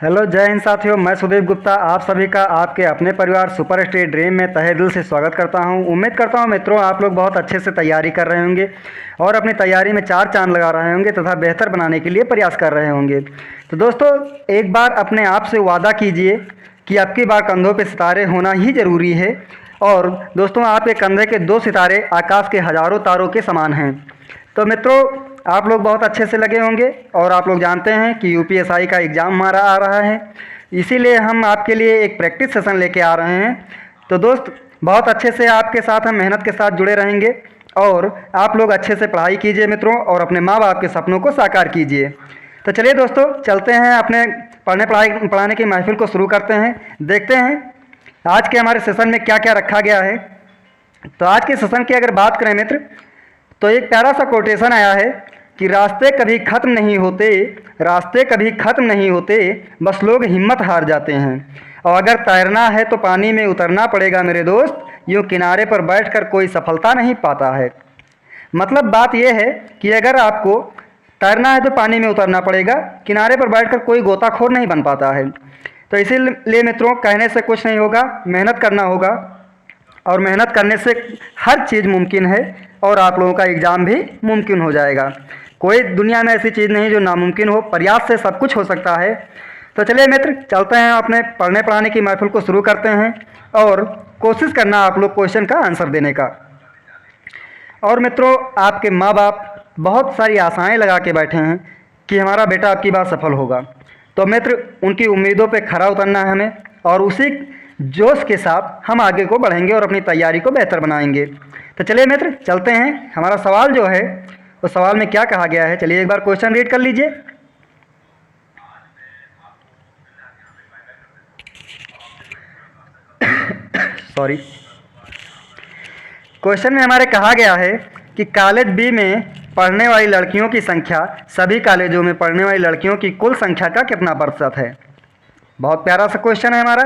Hello जय हिंद साथियों, मैं सुदीप गुप्ता आप सभी का आपके अपने परिवार सुपर स्टेट ड्रीम में तहे दिल से स्वागत करता हूं। उम्मीद करता हूं मित्रों आप लोग बहुत अच्छे से तैयारी कर रहे होंगे और अपनी तैयारी में चार चांद लगा रहे होंगे तथा बेहतर बनाने के लिए प्रयास कर रहे होंगे। तो दोस्तों, एक बार अपने आप से वादा कीजिए कि अब की बार कंधों पे सितारे होना ही ज़रूरी है। और दोस्तों, आपके कंधे के दो सितारे आकाश के हज़ारों तारों के समान हैं। तो मित्रों, आप लोग बहुत अच्छे से लगे होंगे और आप लोग जानते हैं कि यूपीएसआई का एग्ज़ाम हमारा आ रहा है, इसीलिए हम आपके लिए एक प्रैक्टिस सेशन लेके आ रहे हैं। तो दोस्त, बहुत अच्छे से आपके साथ हम मेहनत के साथ जुड़े रहेंगे और आप लोग अच्छे से पढ़ाई कीजिए मित्रों, और अपने माँ बाप के सपनों को साकार कीजिए। तो चलिए दोस्तों, चलते हैं अपने पढ़ाने की महफिल को शुरू करते हैं। देखते हैं आज के हमारे सेशन में क्या क्या रखा गया है। तो आज के सेशन की अगर बात करें मित्र, तो एक प्यारा सा कोटेशन आया है कि रास्ते कभी ख़त्म नहीं होते, रास्ते कभी ख़त्म नहीं होते, बस लोग हिम्मत हार जाते हैं। और अगर तैरना है तो पानी में उतरना पड़ेगा मेरे दोस्त, यूँ किनारे पर बैठकर कोई सफलता नहीं पाता है। मतलब बात यह है कि अगर आपको तैरना है तो पानी में उतरना पड़ेगा, किनारे पर बैठकर कोई गोताखोर नहीं बन पाता है। तो इसीलिए मित्रों, कहने से कुछ नहीं होगा, मेहनत करना होगा और मेहनत करने से हर चीज़ मुमकिन है और आप लोगों का एग्ज़ाम भी मुमकिन हो जाएगा। कोई दुनिया में ऐसी चीज़ नहीं जो नामुमकिन हो, प्रयास से सब कुछ हो सकता है। तो चलिए मित्र, चलते हैं अपने पढ़ने पढ़ाने की महफिल को शुरू करते हैं और कोशिश करना आप लोग क्वेश्चन का आंसर देने का। और मित्रों, आपके माँ बाप बहुत सारी आशाएं लगा के बैठे हैं कि हमारा बेटा अब की बार सफल होगा। तो मित्र, उनकी उम्मीदों पे खरा उतरना है हमें और उसी जोश के साथ हम आगे को बढ़ेंगे और अपनी तैयारी को बेहतर बनाएंगे। तो चलिए मित्र, चलते हैं। हमारा सवाल जो है, उस सवाल में क्या कहा गया है, चलिए एक बार क्वेश्चन रीड कर लीजिए। सॉरी। क्वेश्चन में हमारे कहा गया है कि कॉलेज बी में पढ़ने वाली लड़कियों की संख्या सभी कॉलेजों में पढ़ने वाली लड़कियों की कुल संख्या का कितना प्रतिशत है। बहुत प्यारा सा क्वेश्चन है हमारा,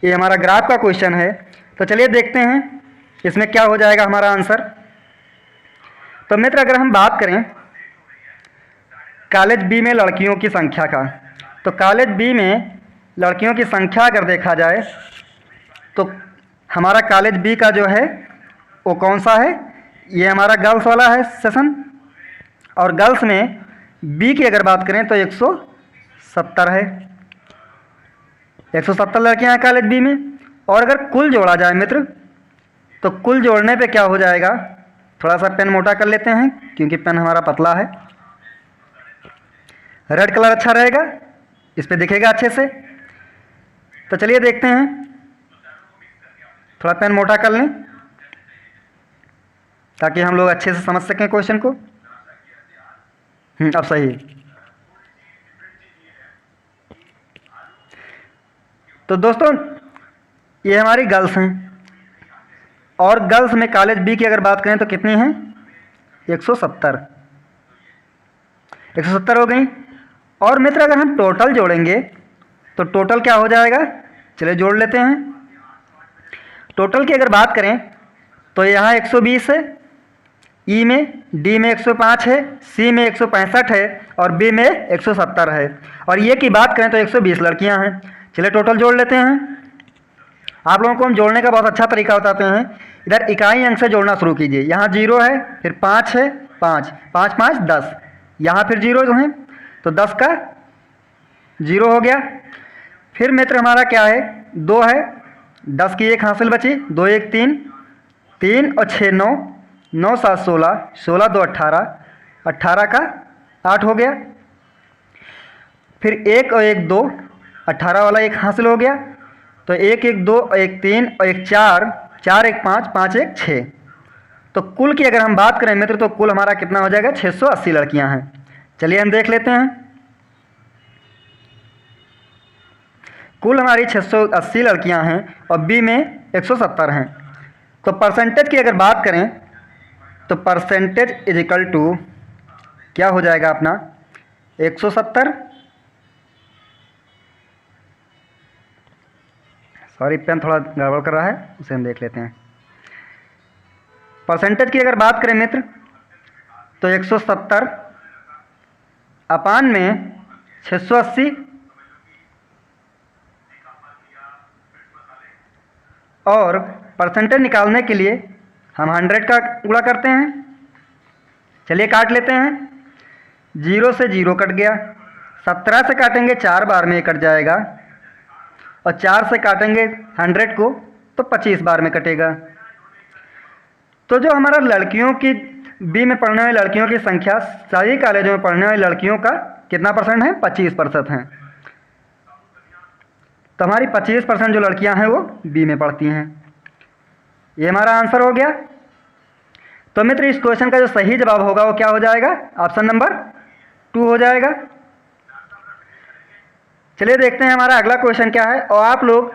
ये हमारा ग्राफ का क्वेश्चन है। तो चलिए देखते हैं इसमें क्या हो जाएगा हमारा आंसर। तो मित्र, अगर हम बात करें कॉलेज बी में लड़कियों की संख्या का, तो कॉलेज बी में लड़कियों की संख्या अगर देखा जाए तो हमारा कॉलेज बी का जो है वो कौन सा है, ये हमारा गर्ल्स वाला है सेशन। और गर्ल्स में बी की अगर बात करें तो 170 है, 170 लड़कियां हैं कॉलेज बी में। और अगर कुल जोड़ा जाए मित्र, तो कुल जोड़ने पे क्या हो जाएगा, थोड़ा सा पेन मोटा कर लेते हैं क्योंकि पेन हमारा पतला है। रेड कलर अच्छा रहेगा, इस पे दिखेगा अच्छे से। तो चलिए देखते हैं, थोड़ा पेन मोटा कर लें ताकि हम लोग अच्छे से समझ सकें क्वेश्चन को। अब सही। तो दोस्तों, ये हमारी गर्ल्स हैं और गर्ल्स में कॉलेज बी की अगर बात करें तो कितनी हैं, 170 170 हो गई। और मित्र, अगर हम टोटल जोड़ेंगे तो टोटल क्या हो जाएगा, चलिए जोड़ लेते हैं। टोटल की अगर बात करें तो यहाँ 120 है, ई में, डी में 105 है, सी में 165 है और बी में 170 है। और ये की बात करें तो 120 लड़कियां हैं। चलिए टोटल जोड़ लेते हैं। आप लोगों को हम जोड़ने का बहुत अच्छा तरीका बताते हैं। इधर इकाई अंक से जोड़ना शुरू कीजिए। यहाँ 0 है, फिर 5 है, 5 5 5 10, यहाँ फिर 0 हैं तो 10 का 0 हो गया। फिर मित्र हमारा क्या है, 2 है, 10 की 1 हासिल बची, 2 1 3, 3 और 6 9, 9 7 16, 16 2 18, 18 का 8 हो गया। फिर 1 और 1 2, 18 वाला 1 हासिल हो गया। तो 1 1 2 1 3 और 1 4, 4 1 5, 5 1 6। तो कुल की अगर हम बात करें मित्र तो कुल हमारा कितना हो जाएगा, 680 लड़कियां हैं। चलिए हम देख लेते हैं। कुल हमारी 680 लड़कियां हैं और बी में 170 हैं। तो परसेंटेज की अगर बात करें तो परसेंटेज इज इक्वल टू क्या हो जाएगा अपना, 170, सॉरी पेन थोड़ा गड़बड़ कर रहा है, उसे हम देख लेते हैं। परसेंटेज की अगर बात करें मित्र तो 170 अपान में 680 और परसेंटेज निकालने के लिए हम 100 का गुणा करते हैं। चलिए काट लेते हैं। 0 से 0 कट गया, 17 से काटेंगे 4 बार में कट जाएगा, और 4 से काटेंगे 100 को तो 25 बार में कटेगा। तो जो हमारा लड़कियों की बी में पढ़ने वाली लड़कियों की संख्या सभी कॉलेजों में पढ़ने वाली लड़कियों का कितना परसेंट है? 25% हैं। तो हमारी 25% जो लड़कियां हैं वो बी में पढ़ती हैं। ये हमारा आंसर हो गया। तो मित्र इस क्वेश्चन का जो सही जवाब होगा वो क्या हो जाएगा? ऑप्शन नंबर 2 हो जाएगा। चलिए देखते हैं हमारा अगला क्वेश्चन क्या है। और आप लोग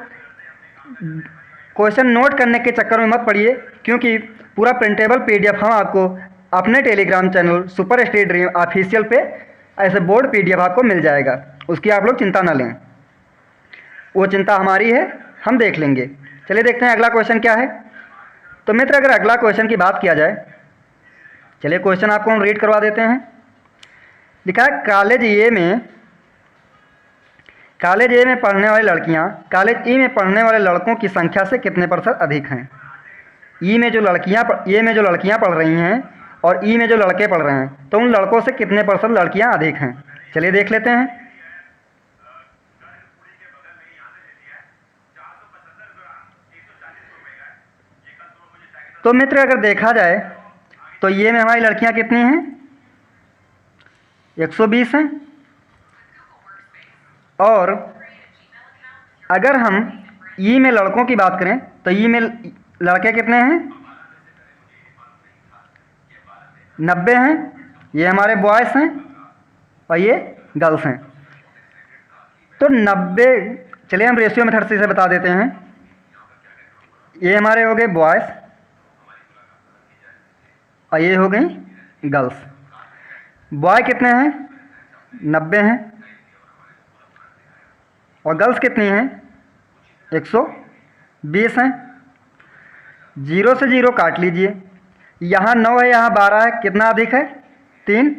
क्वेश्चन नोट करने के चक्कर में मत पड़िए, क्योंकि पूरा प्रिंटेबल पीडीएफ हम आपको अपने Telegram channel super study dream official पे ऐसे बोर्ड पीडीएफ आपको मिल जाएगा। उसकी आप लोग चिंता ना लें, वो चिंता हमारी है, हम देख लेंगे। चलिए देखते हैं अगला क्वेश्चन क्या है। तो मित्र अगर अगला क्वेश्चन की बात किया जाए, चलिए क्वेश्चन आपको हम रीड करवा देते हैं। लिखा है कॉलेज ए में पढ़ने वाली लड़कियां कॉलेज ई में पढ़ने वाले लड़कों की संख्या से कितने % अधिक हैं? ए में जो लड़कियां पढ़ रही हैं और ई में जो लड़के पढ़ रहे हैं, तो उन लड़कों से कितने % लड़कियां अधिक हैं? चलिए देख लेते हैं। तो मित्र अगर देखा जाए तो ये में हमारी लड़कियां कितनी हैं? 120 हैं। और अगर हम ई में लड़कों की बात करें तो ई में लड़के कितने हैं? 90 हैं। ये हमारे बॉयज़ हैं और ये गर्ल्स हैं। तो 90, चलिए हम रेशियो मेथड से बता देते हैं। ये हमारे हो गए बॉयज़ और ये हो गई गर्ल्स। बॉय कितने हैं? 90 हैं। और गर्ल्स कितनी हैं? 120 हैं। 0 से 0 काट लीजिए। यहाँ 9 है, यहाँ 12 है, कितना अधिक है? 3।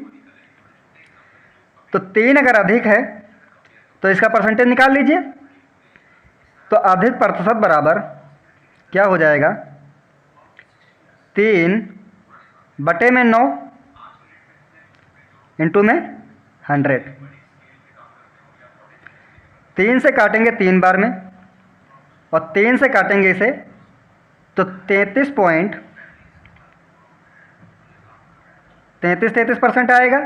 तो 3 अगर अधिक है तो इसका परसेंटेज निकाल लीजिए। तो अधिक प्रतिशत बराबर क्या हो जाएगा? 3/9 इंटू में 100। 3 से काटेंगे 3 बार में और 3 से काटेंगे इसे तो 33% आएगा।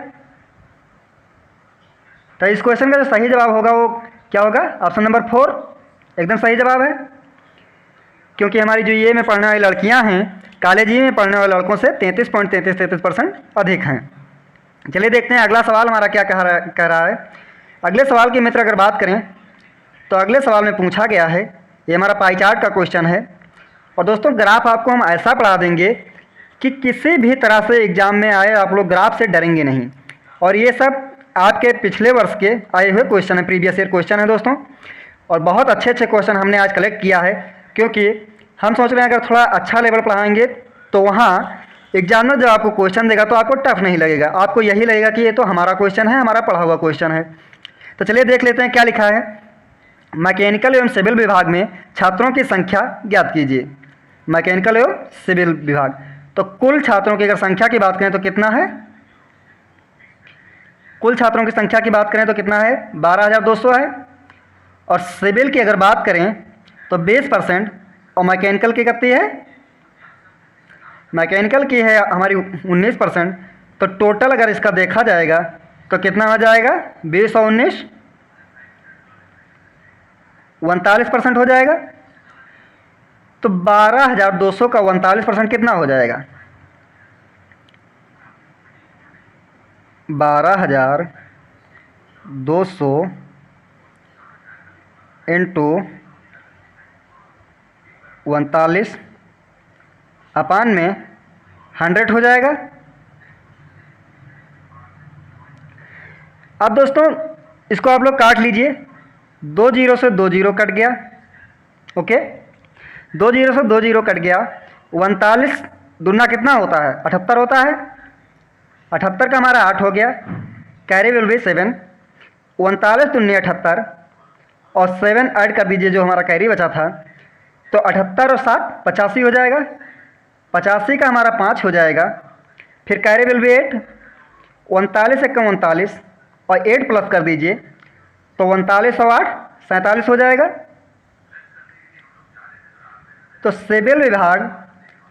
तो इस क्वेश्चन का जो सही जवाब होगा वो क्या होगा? ऑप्शन नंबर 4 एकदम सही जवाब है, क्योंकि हमारी जो ये में पढ़ने वाली लड़कियां हैं कॉलेज ई में पढ़ने वाले लड़कों से 33% अधिक हैं। चलिए देखते हैं अगला सवाल हमारा क्या कह रहा है। अगले सवाल की मित्र अगर बात करें तो अगले सवाल में पूछा गया है, ये हमारा पाई चार्ट का क्वेश्चन है। और दोस्तों ग्राफ आपको हम ऐसा पढ़ा देंगे कि किसी भी तरह से एग्ज़ाम में आए आप लोग ग्राफ से डरेंगे नहीं। और ये सब आपके पिछले वर्ष के आए हुए क्वेश्चन है, प्रीवियस ईयर क्वेश्चन है दोस्तों। और बहुत अच्छे अच्छे क्वेश्चन हमने आज कलेक्ट किया है, क्योंकि हम सोच रहे हैं अगर थोड़ा अच्छा लेवल पढ़ाएंगे तो वहाँ एग्जामिनर जब आपको क्वेश्चन देगा तो आपको टफ नहीं लगेगा, आपको यही लगेगा कि ये तो हमारा क्वेश्चन है, हमारा पढ़ा हुआ क्वेश्चन है। तो चलिए देख लेते हैं क्या लिखा है। मैकेनिकल एवं सिविल विभाग में छात्रों की संख्या ज्ञात कीजिए। मैकेनिकल एवं सिविल विभाग, तो कुल छात्रों की अगर संख्या की बात करें तो कितना है? कुल छात्रों की संख्या की बात करें तो कितना है? 12,200 है। और सिविल की अगर बात करें तो 20%, और मैकेनिकल की कितनी है? मैकेनिकल की है हमारी 19%। तो टोटल अगर इसका देखा जाएगा तो कितना हो जाएगा? 20 और 19 39% हो जाएगा। तो 12,200 का 39% कितना हो जाएगा? 12,200 इंटू 39 अपान में 100 हो जाएगा। अब दोस्तों इसको आप लोग काट लीजिए। 2 0 से 2 0 कट गया। ओके, 2 0 से 2 0 कट गया। 39 दुना कितना होता है? 78 होता है। 78 का हमारा 8 हो गया। Carry will be 7। 39 दूनी 78 और 7 ऐड कर दीजिए जो हमारा कैरी बचा था। तो 78 और 7 85 हो जाएगा। 85 का हमारा 5 हो जाएगा। फिर कैरी विल बी 8, 39 एक 39 और 8 प्लस कर दीजिए तो 39 और 8 47 हो जाएगा। तो सिविल विभाग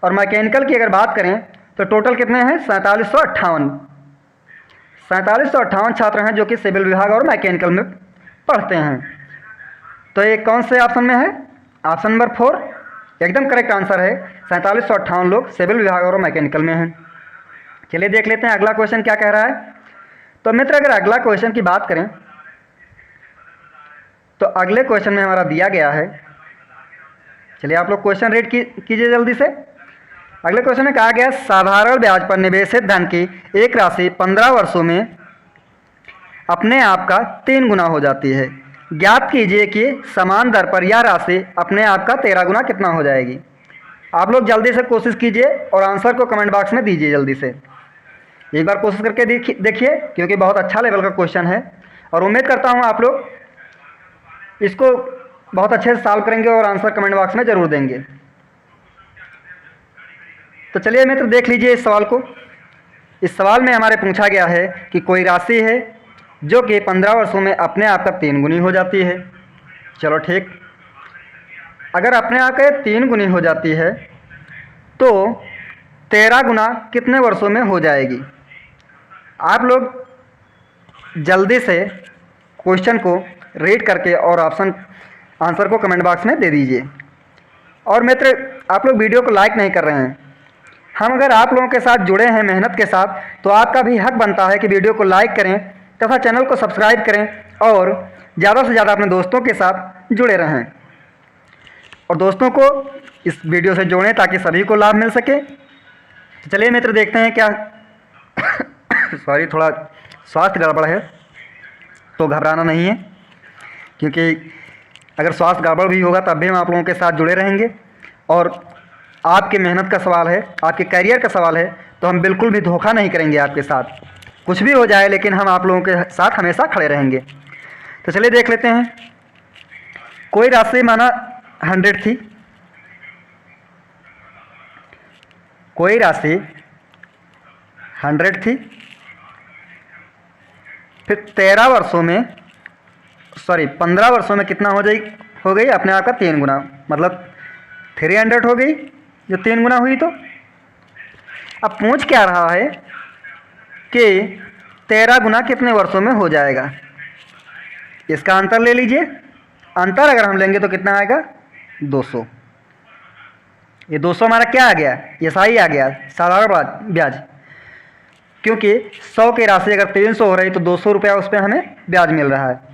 और मैकेनिकल की अगर बात करें तो टोटल कितने हैं? 4758। 4758 छात्र हैं जो कि सिविल विभाग और मैकेनिकल में पढ़ते हैं। तो ये कौन से ऑप्शन में है? ऑप्शन नंबर 4 एकदम करेक्ट आंसर है। 4758 लोग सिविल विभाग और मैकेनिकल में हैं। चलिए देख लेते हैं अगला क्वेश्चन क्या कह रहा है। तो मित्र अगर अगला क्वेश्चन की बात करें तो अगले क्वेश्चन में हमारा दिया गया है, चलिए आप लोग क्वेश्चन रीड कीजिए जल्दी से। अगले क्वेश्चन में कहा गया साधारण ब्याज पर निवेशित धन की एक राशि 15 वर्षों में अपने आप का 3 गुना हो जाती है। ज्ञात कीजिए कि समान दर पर यह राशि अपने आप का 13 गुना कितना हो जाएगी। आप लोग जल्दी से कोशिश कीजिए और आंसर को कमेंट बॉक्स में दीजिए जल्दी से। एक बार कोशिश करके देखिए क्योंकि बहुत अच्छा लेवल का क्वेश्चन है और उम्मीद करता हूँ आप लोग इसको बहुत अच्छे से सॉल्व करेंगे और आंसर कमेंट बॉक्स में ज़रूर देंगे। तो चलिए मित्र देख लीजिए इस सवाल को। इस सवाल में हमारे पूछा गया है कि कोई राशि है जो कि 15 वर्षों में अपने आप का 3 गुनी हो जाती है। चलो ठीक, अगर अपने आप का 3 गुनी हो जाती है तो 13 गुना कितने वर्षों में हो जाएगी। आप लोग जल्दी से क्वेश्चन को रीड करके और ऑप्शन आंसर को कमेंट बॉक्स में दे दीजिए। और मित्र आप लोग वीडियो को लाइक नहीं कर रहे हैं। हम अगर आप लोगों के साथ जुड़े हैं मेहनत के साथ तो आपका भी हक बनता है कि वीडियो को लाइक करें तथा चैनल को सब्सक्राइब करें और ज़्यादा से ज़्यादा अपने दोस्तों के साथ जुड़े रहें और दोस्तों को इस वीडियो से जोड़ें ताकि सभी को लाभ मिल सके। तो चलिए मित्र देखते हैं क्या सॉरी थोड़ा स्वास्थ्य गड़बड़ है तो घबराना नहीं है, क्योंकि अगर स्वास्थ्य गड़बड़ भी होगा तब भी हम आप लोगों के साथ जुड़े रहेंगे और आपके मेहनत का सवाल है, आपके करियर का सवाल है तो हम बिल्कुल भी धोखा नहीं करेंगे आपके साथ। कुछ भी हो जाए लेकिन हम आप लोगों के साथ हमेशा खड़े रहेंगे। तो चलिए देख लेते हैं। कोई राशि माना 100 थी, कोई राशि 100 थी, फिर 13 वर्षों में 15 वर्षों में कितना हो गई अपने आप का 3 गुना, मतलब 300 हो गई जो 3 गुना हुई। तो अब पूछ क्या रहा है कि 13 गुना कितने वर्षों में हो जाएगा। इसका अंतर ले लीजिए। अंतर अगर हम लेंगे तो कितना आएगा? 200। ये 200 हमारा क्या आ गया? ये सही आ गया, साधारण ब्याज। क्योंकि 100 की राशि अगर 300 हो रही तो 200 रुपया उस पर हमें ब्याज मिल रहा है।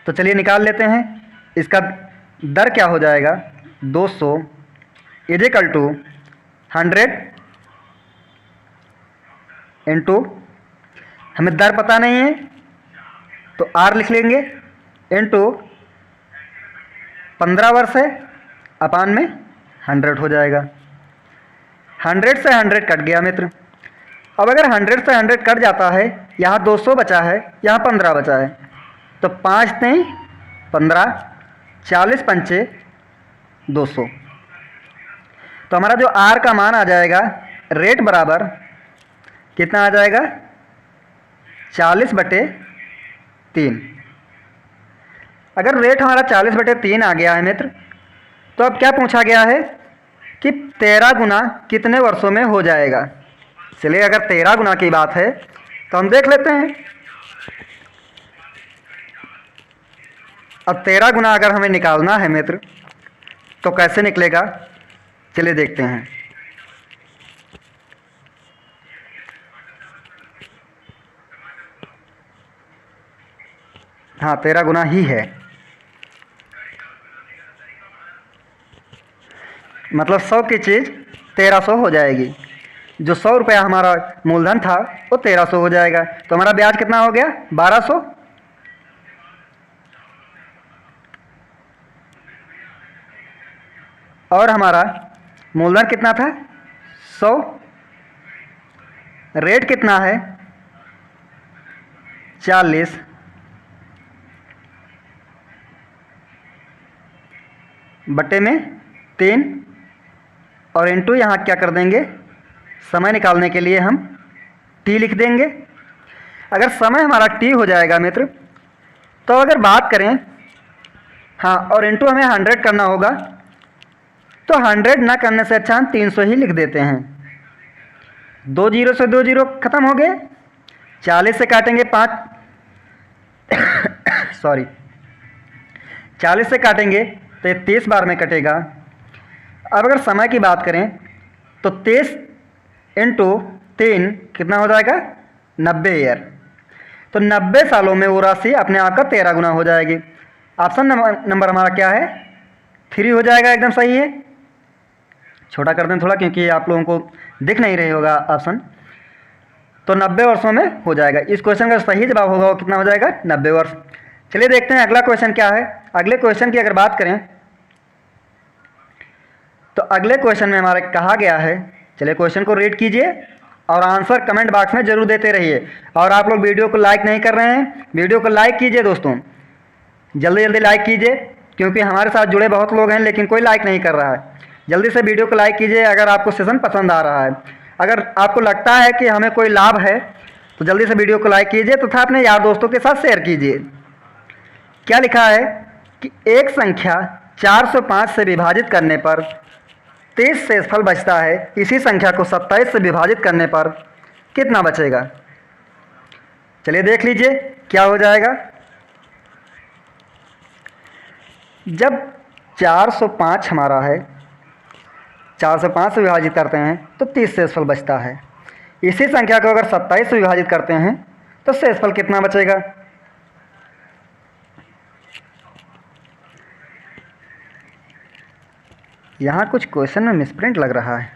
तो चलिए निकाल लेते हैं। इसका दर क्या हो जाएगा? 200 = 100 इंटू, हमें दर पता नहीं है तो आर लिख लेंगे, इंटू 15 वर्ष है अपान में 100 हो जाएगा। 100 से 100 कट गया मित्र। अब अगर 100 से 100 कट जाता है, यहाँ 200 बचा है, यहाँ 15 बचा है, तो 5 नहीं 15, 40 पंचे 200। तो हमारा जो आर का मान आ जाएगा रेट बराबर कितना आ जाएगा? 40/3। अगर रेट हमारा 40/3 आ गया है मित्र, तो अब क्या पूछा गया है कि 13 गुना कितने वर्षों में हो जाएगा। चलिए अगर 13 गुना की बात है तो हम देख लेते हैं। अब 13 गुना अगर हमें निकालना है मित्र तो कैसे निकलेगा, चलिए देखते हैं। हाँ 13 गुना ही है, मतलब 100 की चीज़ 1300 हो जाएगी। जो 100 रुपया हमारा मूलधन था वो 1300 हो जाएगा। तो हमारा ब्याज कितना हो गया? 1200। और हमारा मूलधन कितना था? 100। रेट कितना है? 40 बटे में 3 और इंटू यहाँ क्या कर देंगे, समय निकालने के लिए हम t लिख देंगे। अगर समय हमारा t हो जाएगा मित्र, तो अगर बात करें, हाँ, और इंटू हमें 100 करना होगा, तो 100 ना करने से अच्छा हम 300 ही लिख देते हैं। 2 जीरो से 2 जीरो खत्म हो गए। 40 से काटेंगे 5 सॉरी 40 से काटेंगे तो ये 30 बार में कटेगा। अब अगर समय की बात करें तो 23 इंटू 3 कितना हो जाएगा, 90 ईयर। तो 90 सालों में वो राशि अपने आप का 13 गुना हो जाएगी। ऑप्शन नंबर हमारा क्या है, 3 हो जाएगा, एकदम सही है। छोटा कर दें थोड़ा, क्योंकि आप लोगों को दिख नहीं रही होगा ऑप्शन। तो 90 वर्षों में हो जाएगा। इस क्वेश्चन का सही जवाब होगा वो कितना हो जाएगा, 90 वर्ष। चलिए देखते हैं अगला क्वेश्चन क्या है। अगले क्वेश्चन की अगर बात करें तो अगले क्वेश्चन में हमारे कहा गया है, चलिए क्वेश्चन को रीड कीजिए और आंसर कमेंट बॉक्स में जरूर देते रहिए। और आप लोग वीडियो को लाइक नहीं कर रहे हैं, वीडियो को लाइक कीजिए दोस्तों, जल्दी जल्दी लाइक कीजिए, क्योंकि हमारे साथ जुड़े बहुत लोग हैं लेकिन कोई लाइक नहीं कर रहा है। जल्दी से वीडियो को लाइक कीजिए अगर आपको सेशन पसंद आ रहा है। अगर आपको लगता है कि हमें कोई लाभ है तो जल्दी से वीडियो को लाइक कीजिए तथा अपने यार दोस्तों के साथ शेयर कीजिए। क्या लिखा है कि एक संख्या 405 से विभाजित करने पर 23 शेषफल बचता है, इसी संख्या को 27 से विभाजित करने पर कितना बचेगा। चलिए देख लीजिए क्या हो जाएगा। जब 405 हमारा है, 405 से विभाजित करते हैं तो 30 शेषफल बचता है। इसी संख्या को अगर 27 से विभाजित करते हैं तो शेषफल कितना बचेगा। यहाँ कुछ क्वेश्चन में मिसप्रिंट लग रहा है।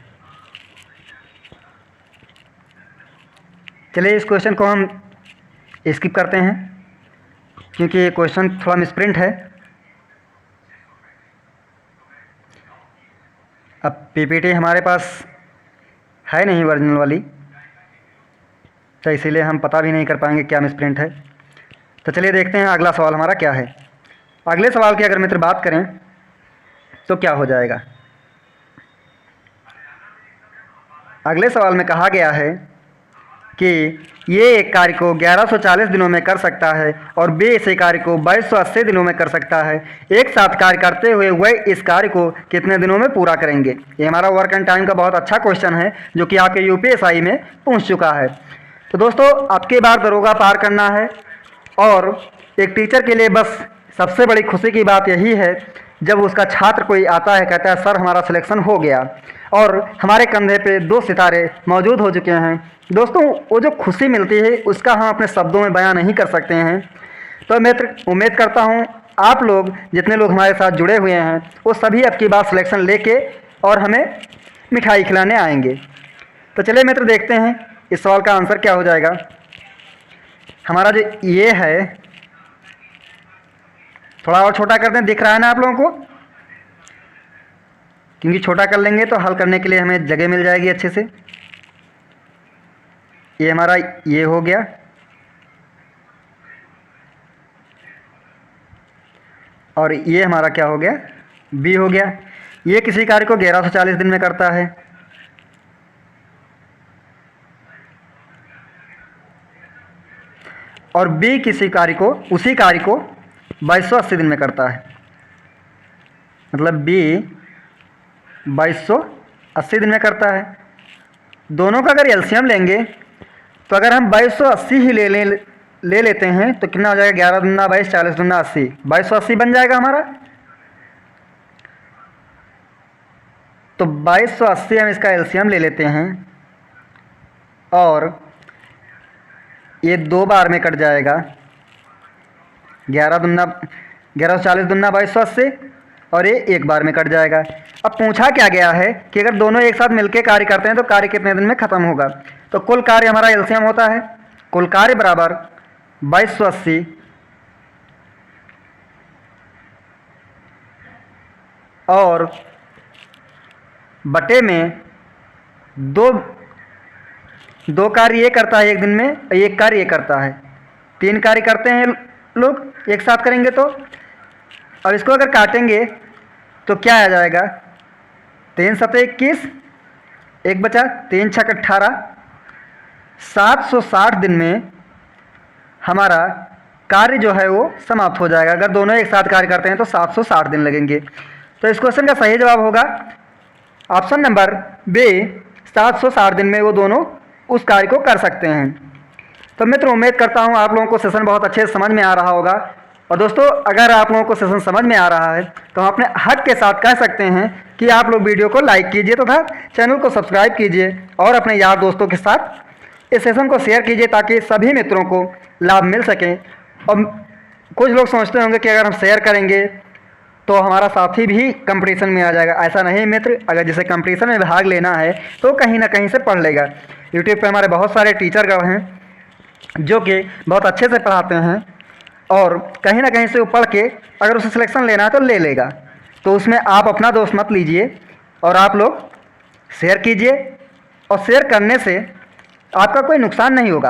चलिए इस क्वेश्चन को हम स्किप करते हैं, क्योंकि ये क्वेश्चन थोड़ा मिसप्रिंट है। अब पीपीटी हमारे पास है नहीं ओरिजिनल वाली, तो इसीलिए हम पता भी नहीं कर पाएंगे क्या मिसप्रिंट है। तो चलिए देखते हैं अगला सवाल हमारा क्या है। अगले सवाल की अगर मित्र बात करें तो क्या हो जाएगा। अगले सवाल में कहा गया है कि ये एक कार्य को 1140 दिनों में कर सकता है और बी इसी कार्य को 2280 दिनों में कर सकता है। एक साथ कार्य करते हुए वह इस कार्य को कितने दिनों में पूरा करेंगे। ये हमारा वर्क एंड टाइम का बहुत अच्छा क्वेश्चन है जो कि आपके यूपीएसआई में पूछ चुका है। तो दोस्तों आपके बार दरोगा पार करना है, और एक टीचर के लिए बस सबसे बड़ी खुशी की बात यही है जब उसका छात्र कोई आता है, कहता है सर हमारा सिलेक्शन हो गया और हमारे कंधे पे 2 सितारे मौजूद हो चुके हैं। दोस्तों वो जो खुशी मिलती है उसका हम अपने शब्दों में बयां नहीं कर सकते हैं। तो मित्र उम्मीद करता हूं आप लोग जितने लोग हमारे साथ जुड़े हुए हैं वो सभी अब की बार सिलेक्शन लेके और हमें मिठाई खिलाने आएंगे। तो चलिए मित्र देखते हैं इस सवाल का आंसर क्या हो जाएगा। हमारा जो ये है, थोड़ा और छोटा कर दें, दिख रहा है ना आप लोगों को, क्योंकि छोटा कर लेंगे तो हल करने के लिए हमें जगह मिल जाएगी अच्छे से। ये हमारा ये हो गया, और ये हमारा क्या हो गया, बी हो गया। ये किसी कार्य को 1140 दिन में करता है, और बी किसी कार्य को, उसी कार्य को 2280 दिन में करता है। मतलब बी 2280 दिन में करता है। दोनों का अगर एलसीएम लेंगे तो अगर हम 2280 ही ले लेते हैं तो कितना हो जाएगा, 11 दूना 22, 40 दूना 80, 2280 बन जाएगा हमारा। तो 2280 हम इसका एलसीएम ले लेते हैं और ये 2 बार में कट जाएगा। 1140 दूना 2280 और ये 1 बार में कट जाएगा। अब पूछा क्या गया है कि अगर दोनों एक साथ मिलकर कार्य करते हैं तो कार्य कितने दिन में खत्म होगा। तो कुल कार्य हमारा एलसीएम होता है, कुल कार्य बराबर 2280 और बटे में दो कार्य ये करता है एक दिन में, एक कार्य ये करता है। 3 कार्य करते हैं लोग एक साथ करेंगे तो। अब इसको अगर काटेंगे तो क्या आ जाएगा, 3 सतह 21, एक बचा 3 छक 18। 760 दिन में हमारा कार्य जो है वो समाप्त हो जाएगा। अगर दोनों एक साथ कार्य करते हैं तो 760 दिन लगेंगे। तो इस क्वेश्चन का सही जवाब होगा ऑप्शन नंबर बी, 760 दिन में वो दोनों उस कार्य को कर सकते हैं। तो मित्र, उम्मीद करता हूँ आप लोगों को सेशन बहुत अच्छे से समझ में आ रहा होगा। और दोस्तों, अगर आप लोगों को सेशन समझ में आ रहा है तो हम अपने हक के साथ कह सकते हैं कि आप लोग वीडियो को लाइक कीजिए तथा चैनल को सब्सक्राइब कीजिए और अपने यार दोस्तों के साथ इस सेशन को शेयर कीजिए ताकि सभी मित्रों को लाभ मिल सके। और कुछ लोग सोचते होंगे कि अगर हम शेयर करेंगे तो हमारा साथी भी कंपटीशन में आ जाएगा। ऐसा नहीं मित्र, अगर जिसे कंपटीशन में भाग लेना है तो कहीं ना कहीं से पढ़ लेगा। यूट्यूब पे हमारे बहुत सारे टीचर हैं जो कि बहुत अच्छे से पढ़ाते हैं और कहीं ना कहीं से वो पढ़ के अगर उसे सिलेक्शन लेना है तो ले लेगा। तो उसमें आप अपना दोस्त मत लीजिए और आप लोग शेयर कीजिए। और शेयर करने से आपका कोई नुकसान नहीं होगा।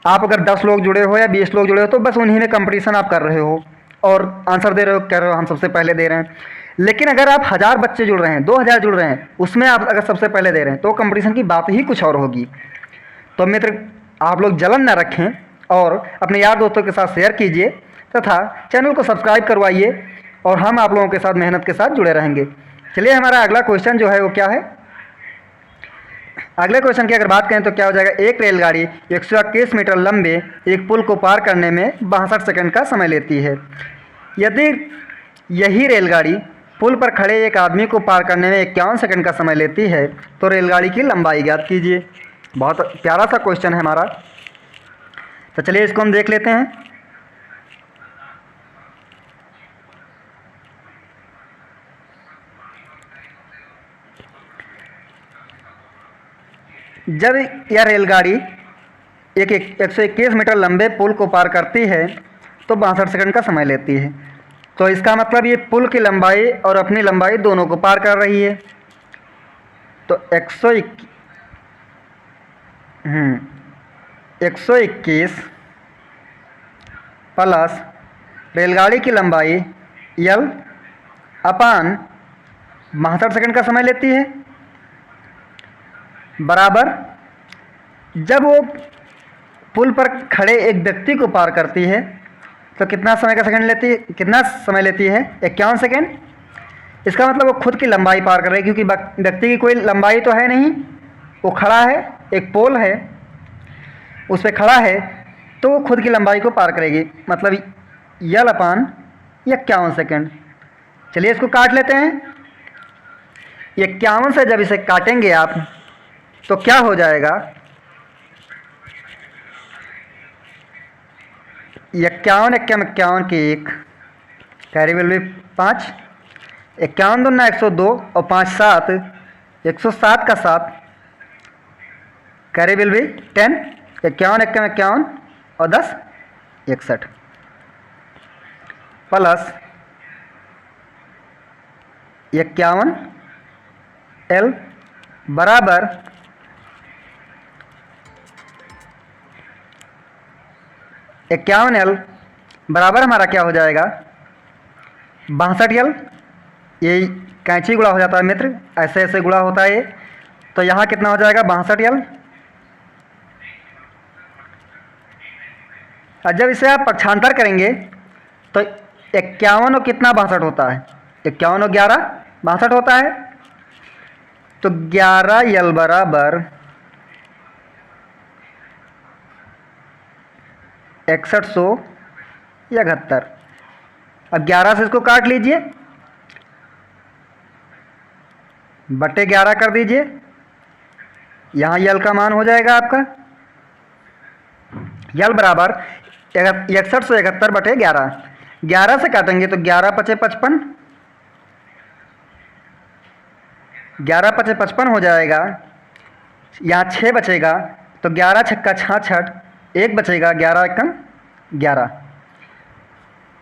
आप अगर 10 लोग जुड़े हो या 20 लोग जुड़े हो तो बस उन्हीं में कंपटीशन आप कर रहे हो और आंसर दे रहे हो, कह रहे हो हम सबसे पहले दे रहे हैं। लेकिन अगर आप 1000 बच्चे जुड़ रहे हैं, 2000 जुड़ रहे हैं, उसमें आप अगर सबसे पहले दे रहे हैं तो कंपटीशन की बात ही कुछ और होगी। तो मित्र, आप लोग जलन न रखें और अपने यार दोस्तों के साथ शेयर कीजिए तथा चैनल को सब्सक्राइब करवाइए और हम आप लोगों के साथ मेहनत के साथ जुड़े रहेंगे। चलिए, हमारा अगला क्वेश्चन जो है वो क्या है। अगले क्वेश्चन की अगर बात करें तो क्या हो जाएगा। एक रेलगाड़ी 121 मीटर लंबे एक पुल को पार करने में 62 सेकंड का समय लेती है। यदि यही रेलगाड़ी पुल पर खड़े एक आदमी को पार करने में 51 सेकंड का समय लेती है तो रेलगाड़ी की लंबाई ज्ञात कीजिए। बहुत प्यारा सा क्वेश्चन है हमारा। तो चलिए इसको हम देख लेते हैं। जब यह रेलगाड़ी एक 121 मीटर लंबे पुल को पार करती है तो 62 सेकंड का समय लेती है। तो इसका मतलब ये पुल की लंबाई और अपनी लंबाई दोनों को पार कर रही है। तो 121 प्लस रेलगाड़ी की लंबाई यल अपान 62 सेकंड का समय लेती है बराबर, जब वो पुल पर खड़े एक व्यक्ति को पार करती है तो कितना समय लेती है 51 सेकंड। इसका मतलब वो खुद की लंबाई पार कर रही है क्योंकि व्यक्ति की कोई लंबाई तो है नहीं, वो खड़ा है, एक पोल है उस पर खड़ा है तो वो खुद की लंबाई को पार करेगी, मतलब यल अपान 51 सेकंड। चलिए इसको काट लेते हैं। 51 से जब इसे काटेंगे आप तो क्या हो जाएगा। 51 51 की 1 कैरी विल बी 5, 51 दूना 102 और 5 7, 107 का 7 कैरी विल बी 10, 51 51 और 10 61 प्लस 51 एल बराबर 51 एल बराबर हमारा क्या हो जाएगा 62 एल। ये कैंची गुणा हो जाता है मित्र, ऐसे ऐसे गुणा होता है ये। तो यहाँ कितना हो जाएगा 62 एल। और जब इसे आप पक्षांतर करेंगे तो 51 और कितना 62 होता है, 51 और 11 62 होता है। तो 11 एल बराबर 6171। अब 11 से इसको काट लीजिए, बटे 11 कर दीजिए, यहाँ यल का मान हो जाएगा आपका यल बराबर 6171 बटे 11। 11 से काटेंगे तो 11 पचे 55, 11 पचे 55 हो जाएगा। यहाँ 6 बचेगा तो 11 छक्का 66, 1 बचेगा, 11 एकम 11।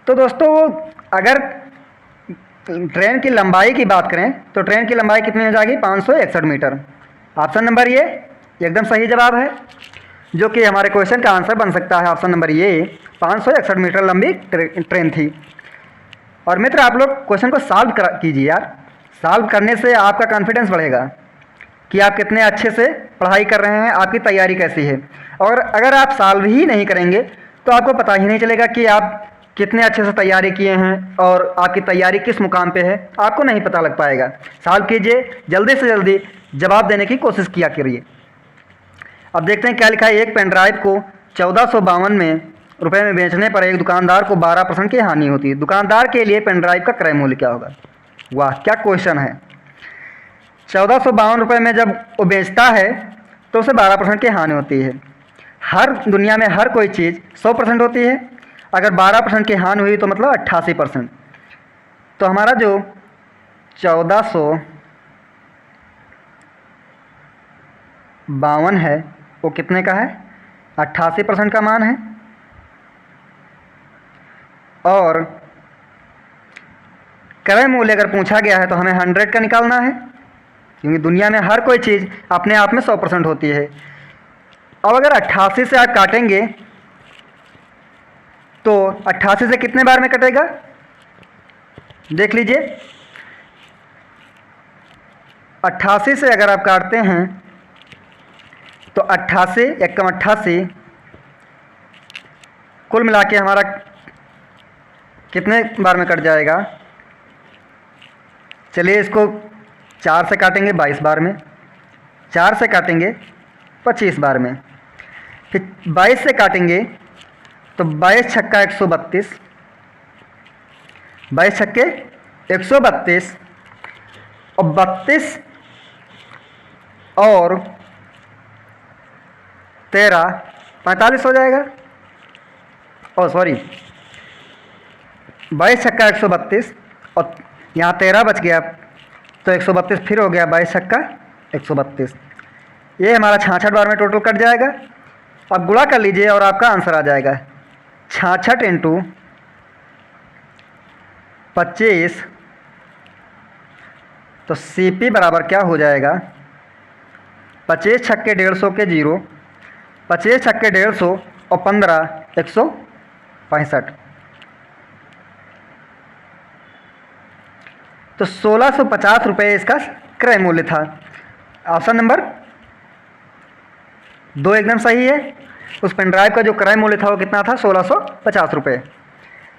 तो दोस्तों, अगर ट्रेन की लंबाई की बात करें तो ट्रेन की लंबाई कितनी हो जाएगी 561 मीटर। ऑप्शन नंबर ये एकदम सही जवाब है, जो कि हमारे क्वेश्चन का आंसर बन सकता है। ऑप्शन नंबर ये 561 मीटर लंबी ट्रेन थी। और मित्र, आप लोग क्वेश्चन को सॉल्व कीजिए यार, सॉल्व करने से आपका कॉन्फिडेंस बढ़ेगा कि आप कितने अच्छे से पढ़ाई कर रहे हैं, आपकी तैयारी कैसी है। और अगर आप सॉल्व ही नहीं करेंगे तो आपको पता ही नहीं चलेगा कि आप कितने अच्छे से तैयारी किए हैं और आपकी तैयारी किस मुकाम पे है, आपको नहीं पता लग पाएगा। सॉल्व कीजिए, जल्दी से जल्दी जवाब देने की कोशिश किया करिए। अब देखते हैं क्या लिखा है। एक पेन ड्राइव को 1452 में रुपये में बेचने पर एक दुकानदार को 12% की हानि होती है। दुकानदार के लिए पेन ड्राइव का क्रय मूल्य क्या होगा? वाह, क्या क्वेश्चन है। 1452 रुपये में जब वो बेचता है तो उसे 12% की हानि होती है। हर दुनिया में हर कोई चीज़ 100% होती है। अगर 12% की हानि हुई तो मतलब 88%। तो हमारा जो 1452 है वो कितने का है? 88% का मान है। और क्रय मूल्य अगर पूछा गया है तो हमें 100 का निकालना है, क्योंकि दुनिया में हर कोई चीज़ अपने आप में 100% होती है। अब अगर 88 से आप काटेंगे तो 88 से कितने बार में कटेगा? देख लीजिए, 88 से अगर आप काटते हैं तो 88 एकम 88 कुल मिला के हमारा कितने बार में कट जाएगा? चलिए इसको 4 से काटेंगे 22 बार में, 4 से काटेंगे 25 बार में, फिर 22 से काटेंगे तो 22 छक्का 132, 22 छक्के 132 और 32 और 13 45 हो जाएगा। ओ सॉरी, 22 छक्का 132 और यहाँ 13 बच गया तो 132 फिर हो गया 22 छक्का 132। ये हमारा 66 बार में टोटल कट जाएगा। अब गुणा कर लीजिए और आपका आंसर आ जाएगा। 66 इंटू 25 तो CP बराबर क्या हो जाएगा? 25 छक्के 150 के 0, 25 छक्के 150 और 15 165। तो 1650 रुपये इसका क्रय मूल्य था। ऑप्शन नंबर 2 एकदम सही है। उस पेन ड्राइव का जो क्रय मूल्य था वो कितना था? 1650 रुपये।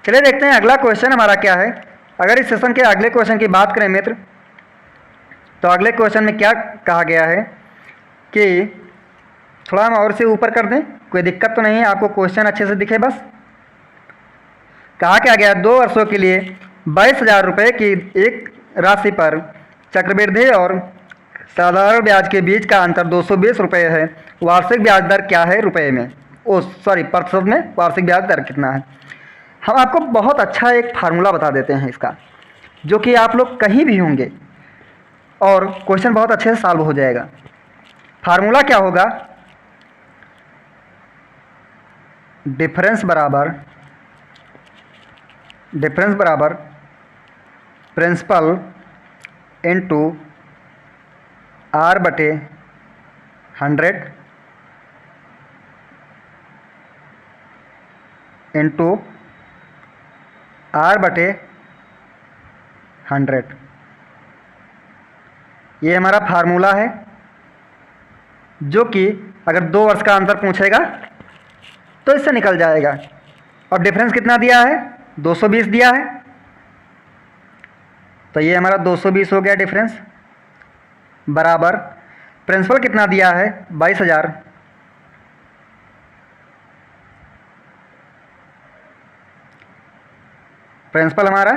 चलिए देखते हैं अगला क्वेश्चन हमारा क्या है। अगर इस सेशन के अगले क्वेश्चन की बात करें मित्र, तो अगले क्वेश्चन में क्या कहा गया है कि थोड़ा हम और से ऊपर कर दें, कोई दिक्कत तो नहीं है, आपको क्वेश्चन अच्छे से दिखे बस। कहा क्या गया? 2 वर्षों के लिए 22,000 रुपये की एक राशि पर चक्रवृद्धि और साधारण ब्याज के बीच का अंतर 220 रुपये है। वार्षिक ब्याज दर क्या है रुपये में? प्रतिशत में वार्षिक ब्याज दर कितना है? हम आपको बहुत अच्छा एक फार्मूला बता देते हैं इसका, जो कि आप लोग कहीं भी होंगे और क्वेश्चन बहुत अच्छे से सॉल्व हो जाएगा। फार्मूला क्या होगा? डिफरेंस बराबर principal into R/100 into R/100। ये हमारा फार्मूला है, जो कि अगर 2 वर्ष का अंतर पूछेगा तो इससे निकल जाएगा। और डिफरेंस कितना दिया है? 220 दिया है, तो ये हमारा 220 हो गया डिफरेंस, बराबर प्रिंसिपल कितना दिया है? 22,000, प्रिंसिपल हमारा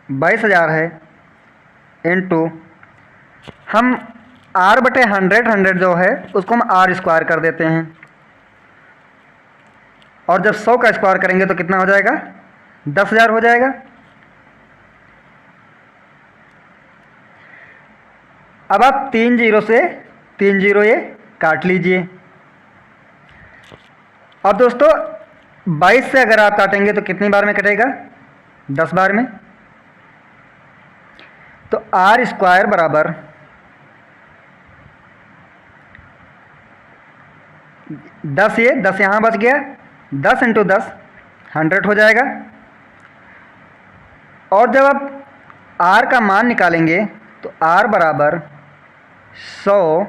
22,000 है, इनटू हम R/100 जो है उसको हम R² कर देते हैं, और जब 100 का स्क्वायर करेंगे तो कितना हो जाएगा? 10,000 हो जाएगा। अब आप 3 जीरो से 3 जीरो ये काट लीजिए। अब दोस्तों 22 से अगर आप काटेंगे तो कितनी बार में कटेगा? 10 बार में। तो R² बराबर 10, ये 10 यहाँ बच गया, 10 इंटू 10 100 हो जाएगा। और जब आप r का मान निकालेंगे तो r बराबर 100